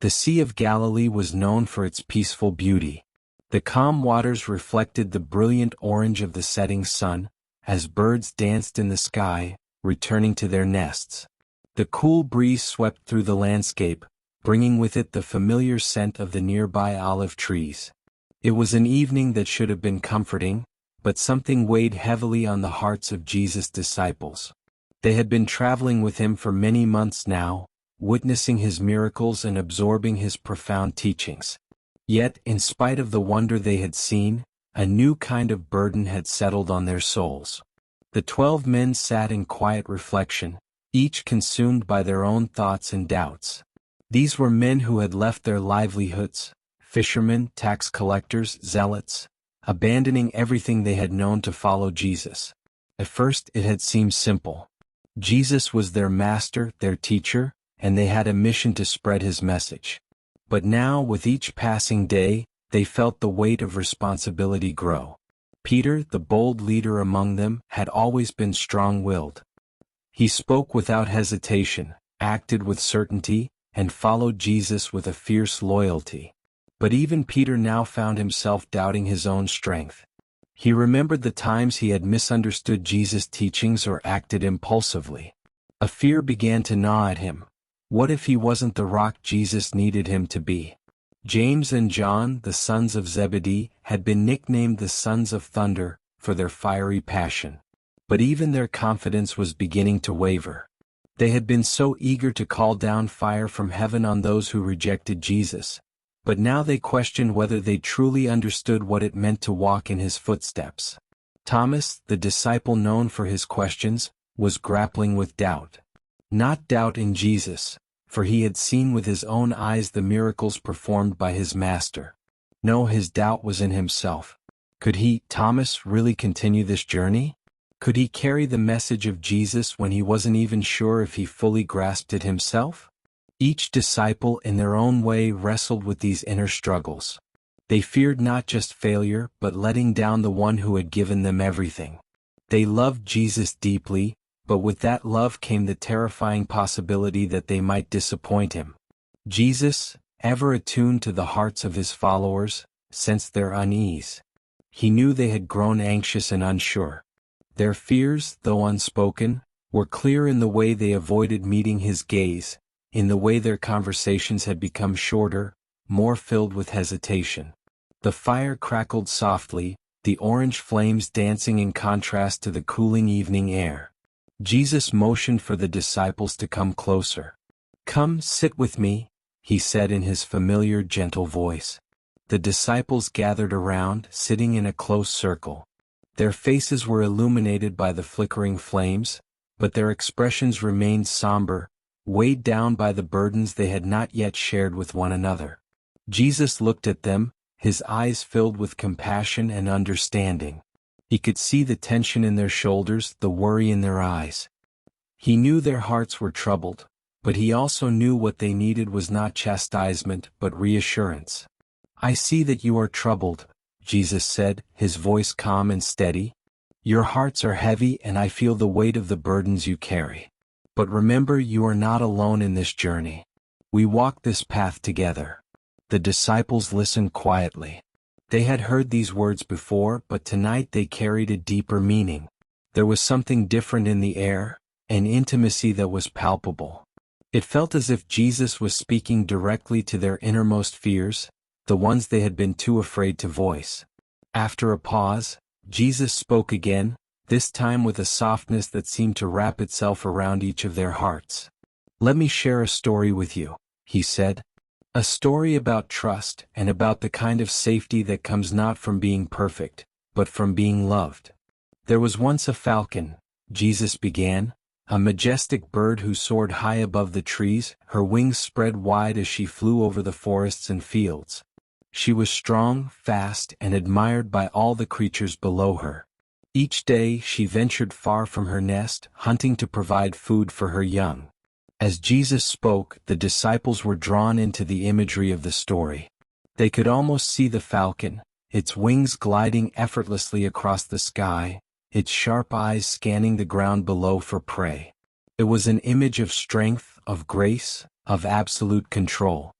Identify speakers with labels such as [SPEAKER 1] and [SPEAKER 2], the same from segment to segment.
[SPEAKER 1] The Sea of Galilee was known for its peaceful beauty. The calm waters reflected the brilliant orange of the setting sun, as birds danced in the sky, returning to their nests. The cool breeze swept through the landscape, bringing with it the familiar scent of the nearby olive trees. It was an evening that should have been comforting, but something weighed heavily on the hearts of Jesus' disciples. They had been traveling with him for many months now, witnessing his miracles and absorbing his profound teachings. Yet, in spite of the wonder they had seen, a new kind of burden had settled on their souls. The 12 men sat in quiet reflection, each consumed by their own thoughts and doubts. These were men who had left their livelihoods, fishermen, tax collectors, zealots, abandoning everything they had known to follow Jesus. At first it had seemed simple. Jesus was their master, their teacher, and they had a mission to spread his message. But now, with each passing day, they felt the weight of responsibility grow. Peter, the bold leader among them, had always been strong-willed. He spoke without hesitation, acted with certainty, and followed Jesus with a fierce loyalty. But even Peter now found himself doubting his own strength. He remembered the times he had misunderstood Jesus' teachings or acted impulsively. A fear began to gnaw at him. What if he wasn't the rock Jesus needed him to be? James and John, the sons of Zebedee, had been nicknamed the sons of thunder for their fiery passion. But even their confidence was beginning to waver. They had been so eager to call down fire from heaven on those who rejected Jesus, but now they questioned whether they truly understood what it meant to walk in his footsteps. Thomas, the disciple known for his questions, was grappling with doubt. Not doubt in Jesus, for he had seen with his own eyes the miracles performed by his master. No, his doubt was in himself. Could he, Thomas, really continue this journey? Could he carry the message of Jesus when he wasn't even sure if he fully grasped it himself? Each disciple in their own way wrestled with these inner struggles. They feared not just failure but letting down the one who had given them everything. They loved Jesus deeply, but with that love came the terrifying possibility that they might disappoint him. Jesus, ever attuned to the hearts of his followers, sensed their unease. He knew they had grown anxious and unsure. Their fears, though unspoken, were clear in the way they avoided meeting his gaze, in the way their conversations had become shorter, more filled with hesitation. The fire crackled softly, the orange flames dancing in contrast to the cooling evening air. Jesus motioned for the disciples to come closer. "Come, sit with me," he said in his familiar gentle voice. The disciples gathered around, sitting in a close circle. Their faces were illuminated by the flickering flames, but their expressions remained somber, weighed down by the burdens they had not yet shared with one another. Jesus looked at them, his eyes filled with compassion and understanding. He could see the tension in their shoulders, the worry in their eyes. He knew their hearts were troubled, but he also knew what they needed was not chastisement but reassurance. "I see that you are troubled," Jesus said, his voice calm and steady. "Your hearts are heavy and I feel the weight of the burdens you carry. But remember, you are not alone in this journey. We walk this path together." The disciples listened quietly. They had heard these words before, but tonight they carried a deeper meaning. There was something different in the air, an intimacy that was palpable. It felt as if Jesus was speaking directly to their innermost fears, the ones they had been too afraid to voice. After a pause, Jesus spoke again, this time with a softness that seemed to wrap itself around each of their hearts. "Let me share a story with you," he said. "A story about trust and about the kind of safety that comes not from being perfect, but from being loved. There was once a falcon," Jesus began, "a majestic bird who soared high above the trees, her wings spread wide as she flew over the forests and fields. She was strong, fast, and admired by all the creatures below her. Each day she ventured far from her nest, hunting to provide food for her young." As Jesus spoke, the disciples were drawn into the imagery of the story. They could almost see the falcon, its wings gliding effortlessly across the sky, its sharp eyes scanning the ground below for prey. It was an image of strength, of grace, of absolute control.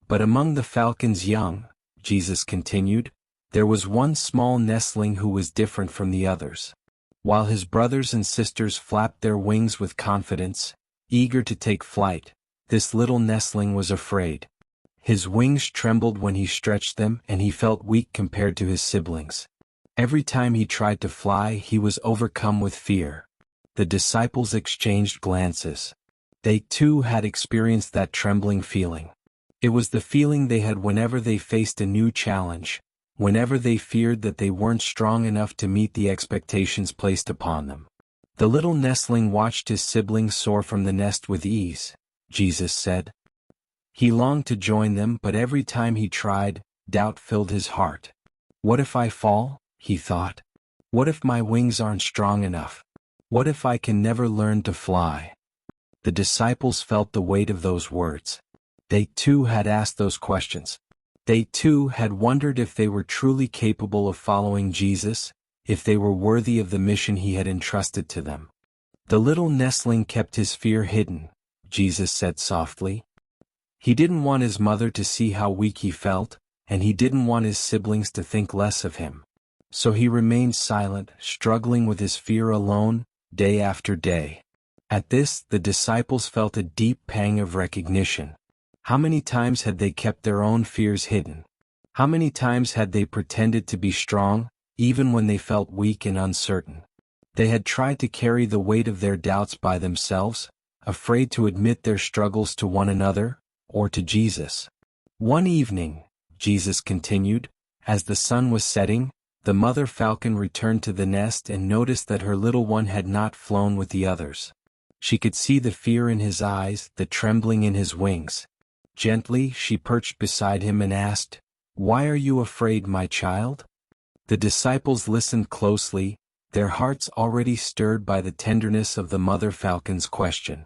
[SPEAKER 1] But among the falcon's young, Jesus continued, there was one small nestling who was different from the others. While his brothers and sisters flapped their wings with confidence, eager to take flight, this little nestling was afraid. His wings trembled when he stretched them, and he felt weak compared to his siblings. Every time he tried to fly, he was overcome with fear. The disciples exchanged glances. They too had experienced that trembling feeling. It was the feeling they had whenever they faced a new challenge, whenever they feared that they weren't strong enough to meet the expectations placed upon them. The little nestling watched his siblings soar from the nest with ease, Jesus said. He longed to join them, but every time he tried, doubt filled his heart. What if I fall? He thought. What if my wings aren't strong enough? What if I can never learn to fly? The disciples felt the weight of those words. They too had asked those questions. They too had wondered if they were truly capable of following Jesus, if they were worthy of the mission he had entrusted to them. The little nestling kept his fear hidden, Jesus said softly. He didn't want his mother to see how weak he felt, and he didn't want his siblings to think less of him. So he remained silent, struggling with his fear alone, day after day. At this, the disciples felt a deep pang of recognition. How many times had they kept their own fears hidden? How many times had they pretended to be strong, even when they felt weak and uncertain? They had tried to carry the weight of their doubts by themselves, afraid to admit their struggles to one another, or to Jesus. One evening, Jesus continued, as the sun was setting, the mother falcon returned to the nest and noticed that her little one had not flown with the others. She could see the fear in his eyes, the trembling in his wings. Gently, she perched beside him and asked, "Why are you afraid, my child?" The disciples listened closely, their hearts already stirred by the tenderness of the mother falcon's question.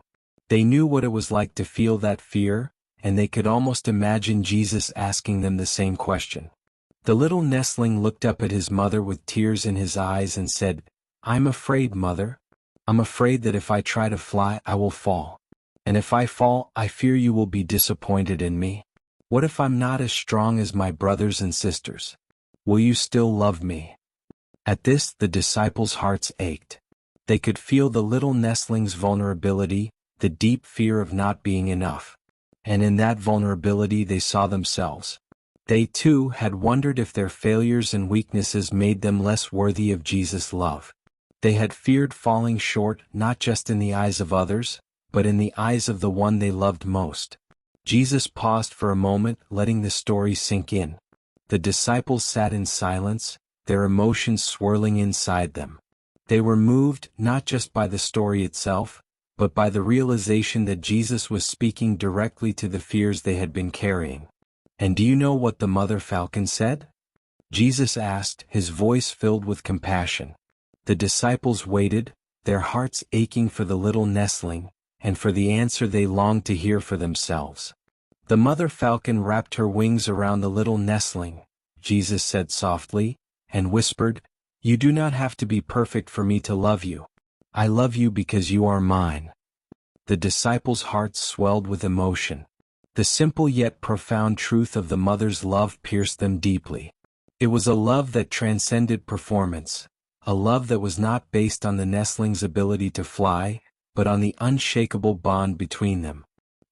[SPEAKER 1] They knew what it was like to feel that fear, and they could almost imagine Jesus asking them the same question. The little nestling looked up at his mother with tears in his eyes and said, "I'm afraid, Mother. I'm afraid that if I try to fly, I will fall. And if I fall, I fear you will be disappointed in me. What if I'm not as strong as my brothers and sisters? Will you still love me?" At this, the disciples' hearts ached. They could feel the little nestling's vulnerability, the deep fear of not being enough. And in that vulnerability they saw themselves. They too had wondered if their failures and weaknesses made them less worthy of Jesus' love. They had feared falling short not just in the eyes of others, but in the eyes of the one they loved most. Jesus paused for a moment, letting the story sink in. The disciples sat in silence, their emotions swirling inside them. They were moved not just by the story itself, but by the realization that Jesus was speaking directly to the fears they had been carrying. And do you know what the mother falcon said? Jesus asked, his voice filled with compassion. The disciples waited, their hearts aching for the little nestling, and for the answer they longed to hear for themselves. The mother falcon wrapped her wings around the little nestling, Jesus said softly, and whispered, "You do not have to be perfect for me to love you. I love you because you are mine." The disciples' hearts swelled with emotion. The simple yet profound truth of the mother's love pierced them deeply. It was a love that transcended performance, a love that was not based on the nestling's ability to fly, but on the unshakable bond between them.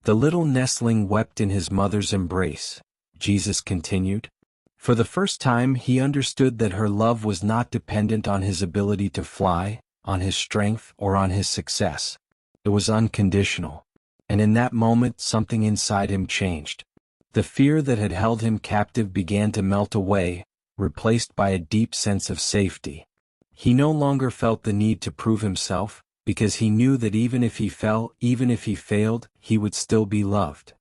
[SPEAKER 1] The little nestling wept in his mother's embrace, Jesus continued. For the first time he understood that her love was not dependent on his ability to fly, on his strength, or on his success. It was unconditional. And in that moment something inside him changed. The fear that had held him captive began to melt away, replaced by a deep sense of safety. He no longer felt the need to prove himself, because he knew that even if he fell, even if he failed, he would still be loved.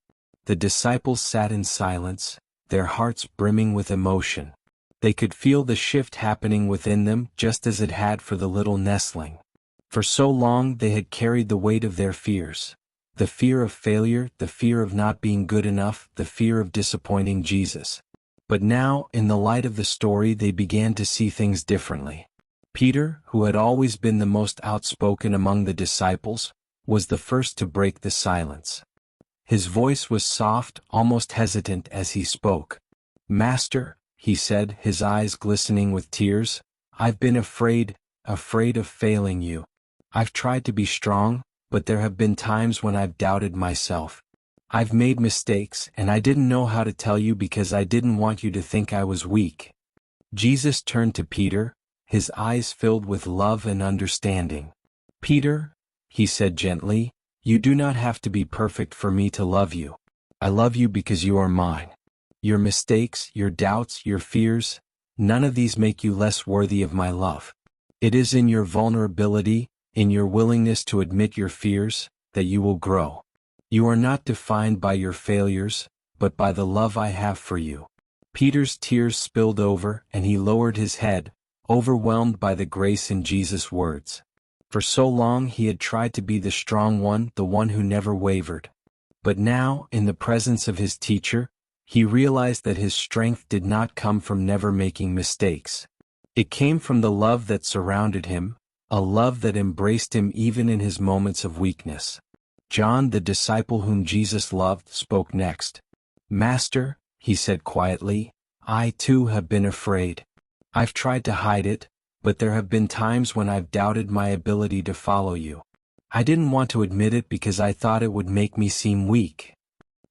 [SPEAKER 1] The disciples sat in silence, their hearts brimming with emotion. They could feel the shift happening within them just as it had for the little nestling. For so long they had carried the weight of their fears. The fear of failure, the fear of not being good enough, the fear of disappointing Jesus. But now, in the light of the story, they began to see things differently. Peter, who had always been the most outspoken among the disciples, was the first to break the silence. His voice was soft, almost hesitant as he spoke. "Master," he said, his eyes glistening with tears, "I've been afraid of failing you. I've tried to be strong, but there have been times when I've doubted myself. I've made mistakes, and I didn't know how to tell you because I didn't want you to think I was weak." Jesus turned to Peter, his eyes filled with love and understanding. "Peter," he said gently, "you do not have to be perfect for me to love you. I love you because you are mine. Your mistakes, your doubts, your fears, none of these make you less worthy of my love. It is in your vulnerability, in your willingness to admit your fears, that you will grow. You are not defined by your failures, but by the love I have for you." Peter's tears spilled over, and he lowered his head, overwhelmed by the grace in Jesus' words. For so long he had tried to be the strong one, the one who never wavered. But now, in the presence of his teacher, he realized that his strength did not come from never making mistakes. It came from the love that surrounded him, a love that embraced him even in his moments of weakness. John, the disciple whom Jesus loved, spoke next. "Master," he said quietly, "I too have been afraid. I've tried to hide it, but there have been times when I've doubted my ability to follow you. I didn't want to admit it because I thought it would make me seem weak."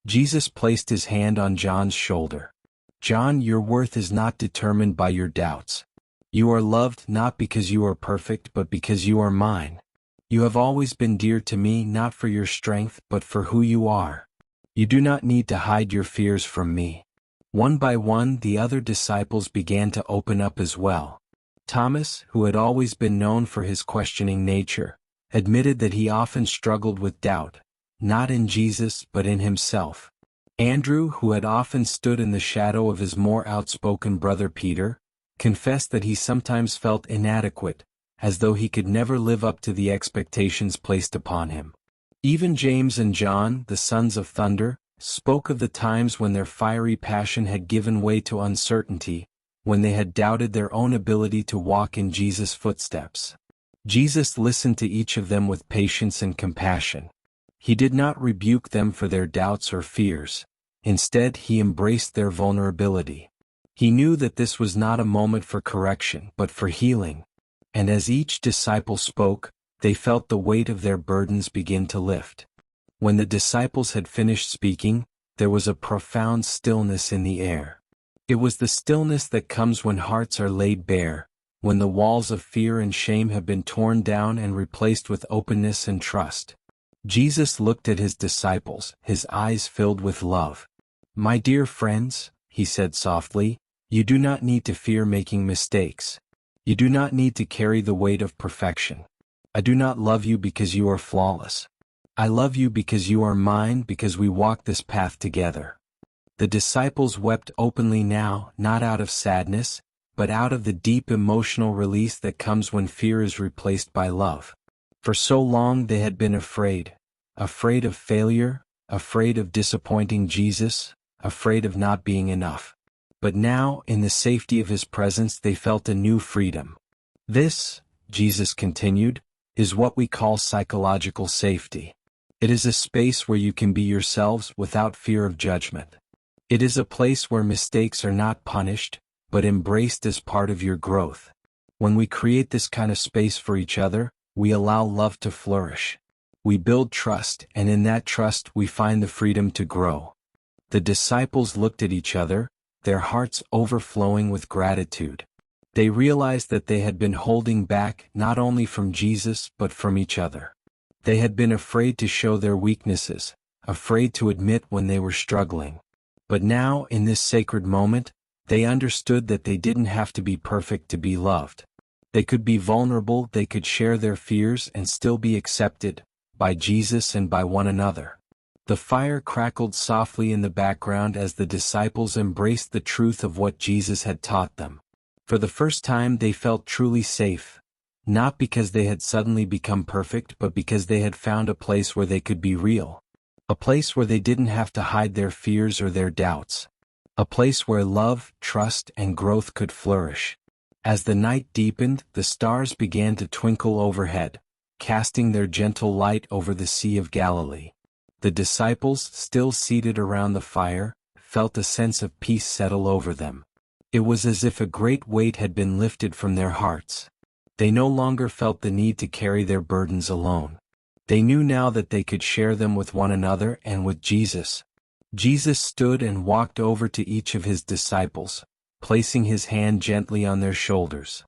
[SPEAKER 1] Jesus placed his hand on John's shoulder. "John, your worth is not determined by your doubts. You are loved not because you are perfect but because you are mine. You have always been dear to me not for your strength but for who you are. You do not need to hide your fears from me." One by one the other disciples began to open up as well. Thomas, who had always been known for his questioning nature, admitted that he often struggled with doubt, not in Jesus but in himself. Andrew, who had often stood in the shadow of his more outspoken brother Peter, confessed that he sometimes felt inadequate, as though he could never live up to the expectations placed upon him. Even James and John, the sons of thunder, spoke of the times when their fiery passion had given way to uncertainty, when they had doubted their own ability to walk in Jesus' footsteps. Jesus listened to each of them with patience and compassion. He did not rebuke them for their doubts or fears. Instead, he embraced their vulnerability. He knew that this was not a moment for correction but for healing. And as each disciple spoke, they felt the weight of their burdens begin to lift. When the disciples had finished speaking, there was a profound stillness in the air. It was the stillness that comes when hearts are laid bare, when the walls of fear and shame have been torn down and replaced with openness and trust. Jesus looked at his disciples, his eyes filled with love. "My dear friends," he said softly, "you do not need to fear making mistakes. You do not need to carry the weight of perfection. I do not love you because you are flawless. I love you because you are mine, because we walk this path together." The disciples wept openly now, not out of sadness, but out of the deep emotional release that comes when fear is replaced by love. For so long they had been afraid of failure, afraid of disappointing Jesus, afraid of not being enough. But now, in the safety of his presence, they felt a new freedom. "This," Jesus continued, "is what we call psychological safety. It is a space where you can be yourselves without fear of judgment. It is a place where mistakes are not punished, but embraced as part of your growth. When we create this kind of space for each other, we allow love to flourish. We build trust, and in that trust we find the freedom to grow." The disciples looked at each other, their hearts overflowing with gratitude. They realized that they had been holding back not only from Jesus but from each other. They had been afraid to show their weaknesses, afraid to admit when they were struggling. But now, in this sacred moment, they understood that they didn't have to be perfect to be loved. They could be vulnerable, they could share their fears and still be accepted, by Jesus and by one another. The fire crackled softly in the background as the disciples embraced the truth of what Jesus had taught them. For the first time they felt truly safe, not because they had suddenly become perfect but because they had found a place where they could be real. A place where they didn't have to hide their fears or their doubts. A place where love, trust, and growth could flourish. As the night deepened, the stars began to twinkle overhead, casting their gentle light over the Sea of Galilee. The disciples, still seated around the fire, felt a sense of peace settle over them. It was as if a great weight had been lifted from their hearts. They no longer felt the need to carry their burdens alone. They knew now that they could share them with one another and with Jesus. Jesus stood and walked over to each of his disciples, placing his hand gently on their shoulders.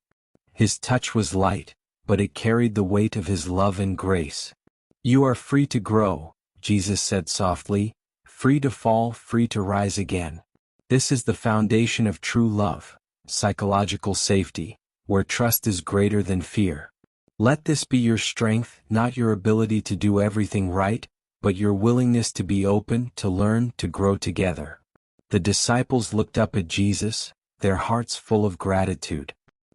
[SPEAKER 1] His touch was light, but it carried the weight of his love and grace. "You are free to grow," Jesus said softly, "free to fall, free to rise again. This is the foundation of true love, psychological safety, where trust is greater than fear. Let this be your strength, not your ability to do everything right, but your willingness to be open, to learn, to grow together." The disciples looked up at Jesus, their hearts full of gratitude.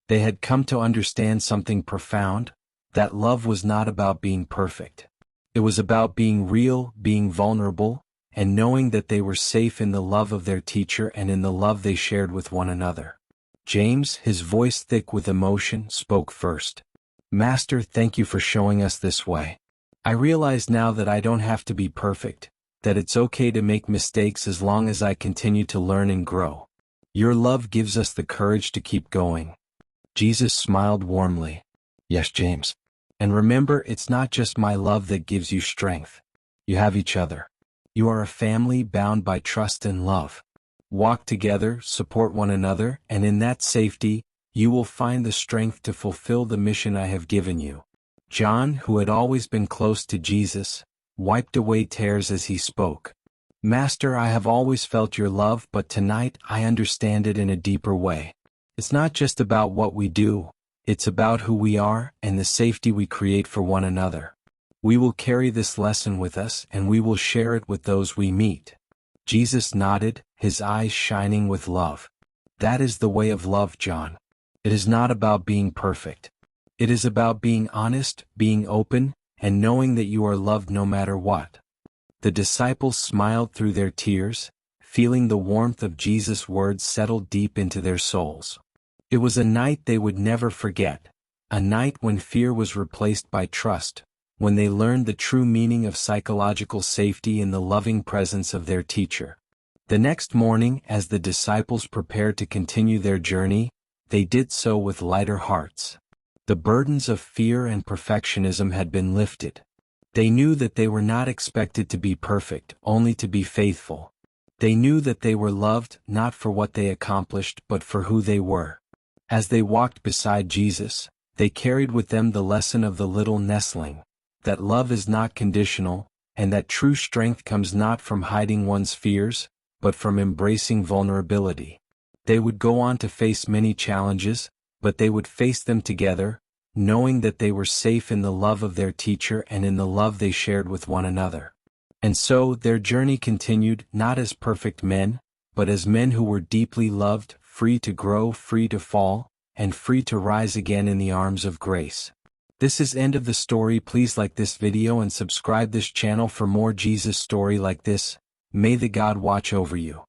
[SPEAKER 1] They had come to understand something profound, that love was not about being perfect. It was about being real, being vulnerable, and knowing that they were safe in the love of their teacher and in the love they shared with one another. James, his voice thick with emotion, spoke first. "Master, thank you for showing us this way. I realize now that I don't have to be perfect, that it's okay to make mistakes as long as I continue to learn and grow. Your love gives us the courage to keep going." Jesus smiled warmly. "Yes, James. And remember, it's not just my love that gives you strength. You have each other. You are a family bound by trust and love. Walk together, support one another, and in that safety, you will find the strength to fulfill the mission I have given you." John, who had always been close to Jesus, wiped away tears as he spoke. "Master, I have always felt your love, but tonight I understand it in a deeper way. It's not just about what we do, it's about who we are and the safety we create for one another. We will carry this lesson with us and we will share it with those we meet." Jesus nodded, his eyes shining with love. "That is the way of love, John. It is not about being perfect. It is about being honest, being open, and knowing that you are loved no matter what." The disciples smiled through their tears, feeling the warmth of Jesus' words settle deep into their souls. It was a night they would never forget, a night when fear was replaced by trust, when they learned the true meaning of psychological safety in the loving presence of their teacher. The next morning, as the disciples prepared to continue their journey, they did so with lighter hearts. The burdens of fear and perfectionism had been lifted. They knew that they were not expected to be perfect, only to be faithful. They knew that they were loved, not for what they accomplished, but for who they were. As they walked beside Jesus, they carried with them the lesson of the little nestling, that love is not conditional, and that true strength comes not from hiding one's fears, but from embracing vulnerability. They would go on to face many challenges, but they would face them together, knowing that they were safe in the love of their teacher and in the love they shared with one another. And so their journey continued, not as perfect men, but as men who were deeply loved, free to grow, free to fall, and free to rise again in the arms of grace. This is end of the story. Please like this video and subscribe this channel for more Jesus story like this. May the God watch over you.